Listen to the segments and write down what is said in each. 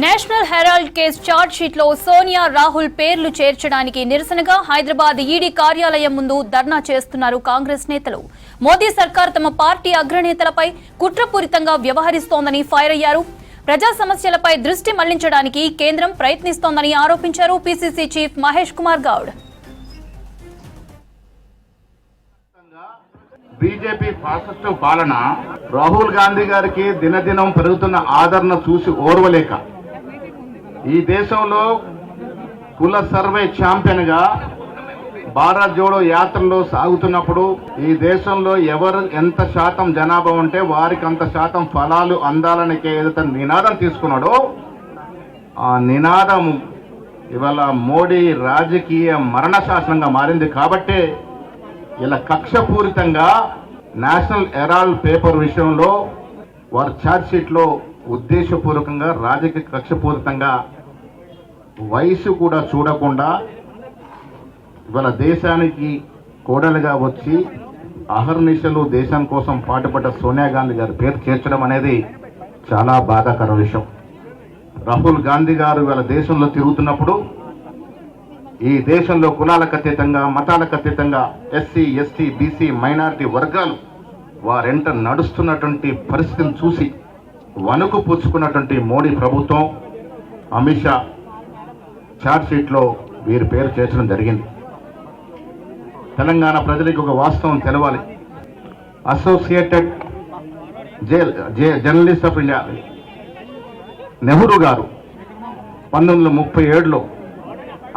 National Herald case charge sheet లో సోనియా రాహుల్ పేర్లు చేర్చడానికి నిరసనగా హైదరాబాద్ ఈడీ కార్యాలయం ముందు ధర్నా చేస్తున్నారు కాంగ్రెస్ నేతలు. మోదీ సర్కార్ తమ పార్టీ అగ్రనేతలపై కుట్రపూరితంగా వ్యవహరిస్తోందని ఫైర్ అయ్యారు. ప్రజా సమస్యలపై దృష్టి మళ్లించడానికి కేంద్రం ప్రయత్నిస్తోందని ఆరోపించారు PCC chief Mahesh Kumar Goud. BJP fascist పాలన రాహుల్ గాంధీ గారికి దినదినం పెరుగుతున్న ఆదరణ చూసి ఓర్వలేక ఈ దేశంలో కుల సర్వే ఛాంపియన్ గా భారత్ జోడో యాత్రలో సాగుతున్నప్పుడు ఈ దేశంలో ఎవరు ఎంత శాతం జనాభా ఉంటే వారికి అంత శాతం ఫలాలు అందాలని ఏదైతే నినాదం తీసుకున్నాడో ఆ నినాదం ఇవాళ మోడీ రాజకీయ మరణ శాసనంగా మారింది. కాబట్టే ఇలా కక్షపూరితంగా నేషనల్ హెరాల్డ్ పేపర్ విషయంలో వారి ఛార్జ్ షీట్లో ఉద్దేశపూర్వకంగా రాజకీయ కక్షపూరితంగా వయసు కూడా చూడకుండా ఇవాళ దేశానికి కోడలుగా వచ్చి అహర్నిశలు దేశం కోసం పాటుపడ్డ సోనియా గాంధీ గారి పేరు చేర్చడం అనేది చాలా బాధాకర విషయం. రాహుల్ గాంధీ గారు ఇవాళ దేశంలో తిరుగుతున్నప్పుడు ఈ దేశంలో కులాలకు అతీతంగా మతాలకు అతీతంగా ఎస్సీ ఎస్టీ బీసీ మైనారిటీ వర్గాలు వారెంట నడుస్తున్నటువంటి పరిస్థితిని చూసి వణుకు పుచ్చుకున్నటువంటి మోడీ ప్రభుత్వం అమిత్ షా ఛార్జ్ షీట్లో వీరి పేరు చేర్చడం జరిగింది. తెలంగాణ ప్రజలకు ఒక వాస్తవం తెలవాలి. Associated journalist of India Nehru గారు 1937లో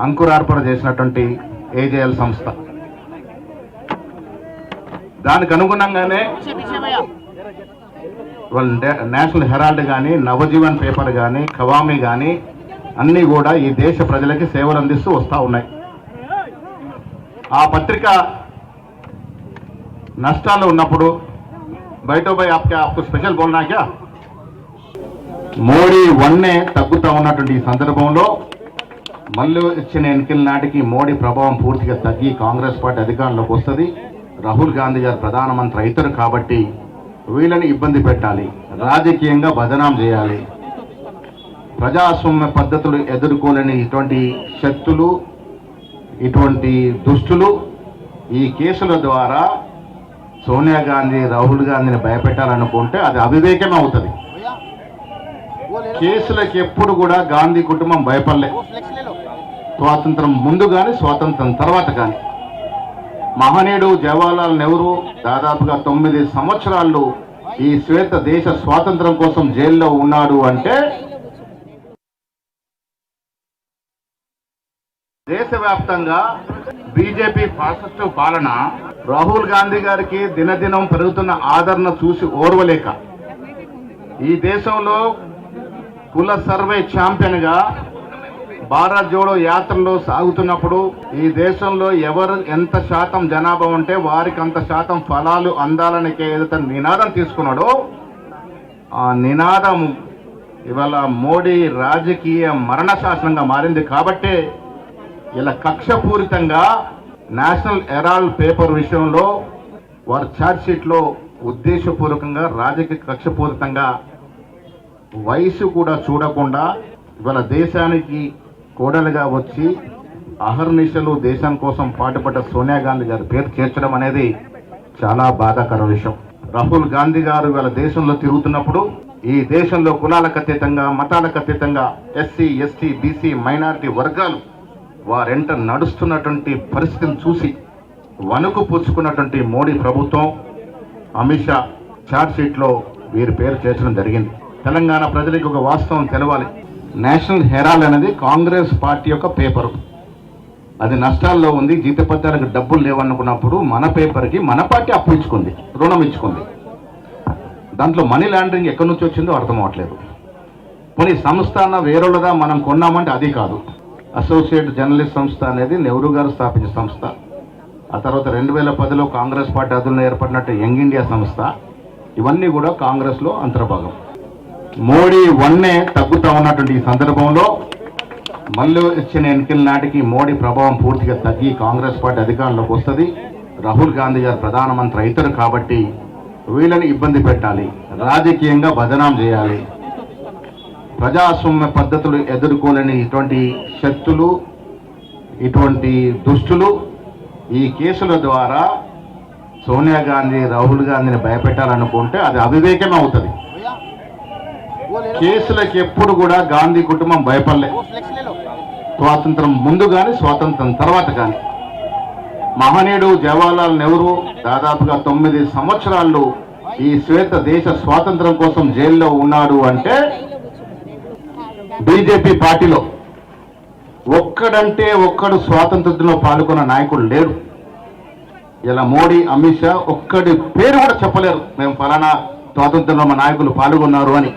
అంకురార్పణ చేసినటువంటి ఏజేఎల్ సంస్థ. దానికి అనుగుణంగానే నేషనల్ హెరాల్డ్ కానీ నవజీవన్ పేపర్ కానీ ఖవామీ కానీ అన్నీ కూడా ఈ దేశ ప్రజలకి సేవలు అందిస్తూ వస్తూ ఉన్నాయి. ఆ పత్రిక నష్టాల్లో ఉన్నప్పుడు బయట పోయి ఆప్కు స్పెషల్ బోల్నా క్యా మోడీ వన్నే తగ్గుతూ ఉన్నటువంటి ఈ సందర్భంలో మళ్ళీ ఇచ్చిన ఎన్నికల నాటికి మోడీ ప్రభావం పూర్తిగా తగ్గి కాంగ్రెస్ పార్టీ అధికారంలోకి వస్తుంది. రాహుల్ గాంధీ గారు ప్రధానమంత్రి అవుతారు కాబట్టి వీళ్ళని ఇబ్బంది పెట్టాలి, రాజకీయంగా బదనాం చేయాలి. ప్రజాస్వామ్య పద్ధతులు ఎదుర్కోలేని ఇటువంటి శక్తులు, ఇటువంటి దుష్టులు ఈ కేసుల ద్వారా సోనియా గాంధీ రాహుల్ గాంధీని భయపెట్టాలనుకుంటే అది అవివేకమే అవుతుంది. కేసులకు ఎప్పుడు కూడా గాంధీ కుటుంబం భయపడలే. స్వాతంత్రం ముందు కానీ స్వాతంత్రం తర్వాత కానీ మహనీయుడు జవహర్లాల్ నెహ్రూ దాదాపుగా 9 సంవత్సరాలు ఈ శ్వేత దేశ స్వాతంత్రం కోసం జైల్లో ఉన్నాడు అంటే దేశవ్యాప్తంగా బీజేపీ ఫాసిస్టు పాలన రాహుల్ గాంధీ గారికి దినదినం పెరుగుతున్న ఆదరణ చూసి ఓర్వలేక ఈ దేశంలో కుల సర్వే ఛాంపియన్ గా భారత్ జోడో యాత్రలో సాగుతున్నప్పుడు ఈ దేశంలో ఎవరు ఎంత శాతం జనాభా ఉంటే వారికి అంత శాతం ఫలాలు అందాలని ఏదైతే నినాదం తీసుకున్నాడో ఆ నినాదం ఇవాళ మోడీ రాజకీయ మరణ శాసనంగా మారింది. కాబట్టే ఇలా కక్షపూరితంగా నేషనల్ హెరాల్డ్ పేపర్ విషయంలో వారి ఛార్జ్ షీట్లో ఉద్దేశపూర్వకంగా రాజకీయ కక్షపూరితంగా వయసు కూడా చూడకుండా ఇవాళ దేశానికి కోడలుగా వచ్చి అహర్నిశలు దేశం కోసం పాటుపడ్డ సోనియా గాంధీ గారి పేరు చేర్చడం అనేది చాలా బాధాకర విషయం. రాహుల్ గాంధీ గారు ఇవాళ దేశంలో తిరుగుతున్నప్పుడు ఈ దేశంలో కులాలకు అతీతంగా మతాలకు అతీతంగా ఎస్సీ ఎస్టీ బీసీ మైనారిటీ వర్గాలు వారెంట నడుస్తున్నటువంటి పరిస్థితిని చూసి వణుకు పుచ్చుకున్నటువంటి మోడీ ప్రభుత్వం అమిత్ షా ఛార్జ్ షీట్లో వీరి పేరు చేర్చడం జరిగింది. తెలంగాణ ప్రజలకు ఒక వాస్తవం తెలవాలి. నేషనల్ హెరాల్డ్ అనేది కాంగ్రెస్ పార్టీ యొక్క పేపరు. అది నష్టాల్లో ఉంది, జీతపత్యాలకు డబ్బులు లేవనుకున్నప్పుడు మన పేపర్కి మన పార్టీ అప్పు ఇచ్చుకుంది, రుణం ఇచ్చుకుంది. దాంట్లో మనీ లాండరింగ్ ఎక్కడి నుంచి వచ్చిందో అర్థం అవ్వట్లేదు. కొన్ని సంస్థ అన్న వేరేళ్ళదా మనం కొన్నామంటే అది కాదు. అసోసియేట్ జర్నలిస్ట్ సంస్థ అనేది నెహ్రూ గారు స్థాపించిన సంస్థ. ఆ తర్వాత 2010లో కాంగ్రెస్ పార్టీ అదుల్లో ఏర్పడినట్టు యంగ్ ఇండియా సంస్థ. ఇవన్నీ కూడా కాంగ్రెస్లో అంతర్భాగం. మోడీ వన్నే తగ్గుతూ ఉన్నటువంటి ఈ సందర్భంలో మళ్ళీ ఇచ్చిన ఎన్నికల నాటికి మోడీ ప్రభావం పూర్తిగా తగ్గి కాంగ్రెస్ పార్టీ అధికారంలోకి వస్తుంది. రాహుల్ గాంధీ గారు ప్రధానమంత్రి అవుతారు కాబట్టి వీళ్ళని ఇబ్బంది పెట్టాలి, రాజకీయంగా బదనాం చేయాలి. ప్రజాస్వామ్య పద్ధతులు ఎదుర్కోలేని ఇటువంటి శక్తులు, ఇటువంటి దుష్టులు ఈ కేసుల ద్వారా సోనియా గాంధీ, రాహుల్ గాంధీని భయపెట్టాలనుకుంటే అది అవివేకమే అవుతుంది. కేసులకు ఎప్పుడు కూడా గాంధీ కుటుంబం భయపడలే, స్వాతంత్రం ముందు కానీ స్వాతంత్రం తర్వాత కానీ. మహనీయుడు జవహర్లాల్ నెహ్రూ దాదాపుగా 9 సంవత్సరాలు ఈ శ్వేత దేశ స్వాతంత్రం కోసం జైల్లో ఉన్నాడు అంటే బీజేపీ పార్టీలో ఒక్కడంటే ఒక్కడు స్వాతంత్రంలో పాల్గొన్న నాయకుడు లేరు. ఇలా మోడీ, అమిత్ షా ఒక్కడి పేరు కూడా చెప్పలేరు మేము ఫలానా స్వాతంత్రంలో మా నాయకులు పాల్గొన్నారు అని.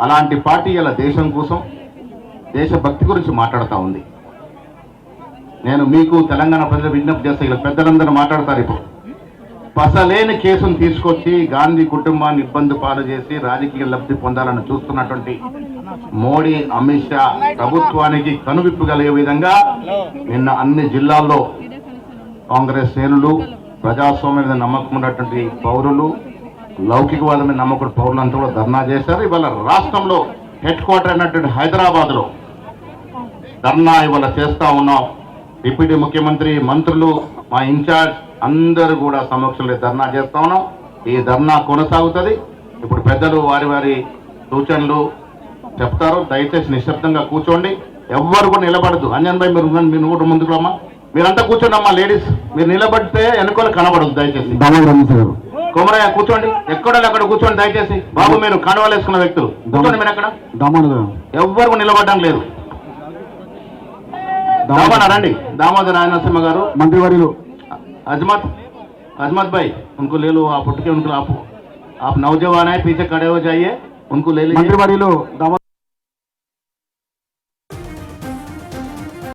అలాంటి పార్టీ ఇలా దేశం కోసం, దేశభక్తి గురించి మాట్లాడుతూ ఉంది. నేను మీకు తెలంగాణ ప్రజలు విజ్ఞప్తి చేస్తే ఇలా పెద్దలందరూ మాట్లాడతారు. ఇప్పుడు పసలేని కేసును తీసుకొచ్చి గాంధీ కుటుంబాన్ని ఇబ్బంది పాలు చేసి రాజకీయ లబ్ధి పొందాలని చూస్తున్నటువంటి మోడీ, అమిత్ షా ప్రభుత్వానికి కనువిప్పు కలిగే విధంగా నిన్న అన్ని జిల్లాల్లో కాంగ్రెస్ శ్రేణులు, ప్రజాస్వామ్యం మీద నమ్మకం ఉన్నటువంటి పౌరులు, లౌకికవాదం మీద నమ్మకం పౌరులంతా కూడా ధర్నా చేశారు. ఇవాళ రాష్ట్రంలో హెడ్ క్వార్టర్ అయినటువంటి హైదరాబాద్లో ధర్నా ఇవాళ చేస్తూ ఉన్నాం. డిప్యూటీ ముఖ్యమంత్రి, మంత్రులు, మా ఇన్ఛార్జ్ అందరూ కూడా సమక్షంలో ధర్నా చేస్తా ఉన్నాం. ఈ ధర్నా కొనసాగుతుంది. ఇప్పుడు పెద్దలు వారి వారి సూచనలు చెప్తారు. దయచేసి నిశ్శబ్దంగా కూర్చోండి, ఎవ్వరు కూడా నిలబడదు. అంజన్ భాయ్ మీరు కూడా ముందుకు రమ్మా, మీరంతా కూర్చోండి అమ్మా. లేడీస్ మీరు నిలబడితే వెనుకోలు కనబడదు దయచేసి. కొమరయ్య కూర్చోండి, ఎక్కడో అక్కడ కూర్చోండి దయచేసి. బాబు మీరు కండువాలు వేసుకున్న వ్యక్తులు కూర్చోండి. మీరు అక్కడ ఎవ్వరు నిలబడడం లేదు. రండి. दामोदर नरसिम्हा गारू मंत्रिवर्युలు अजमत भाई उनको ले लो, आप उठ के उनको आप नौजवान है पीछे खड़े हो जाइए, उनको ले लीजिए मंत्रिवर्युలు।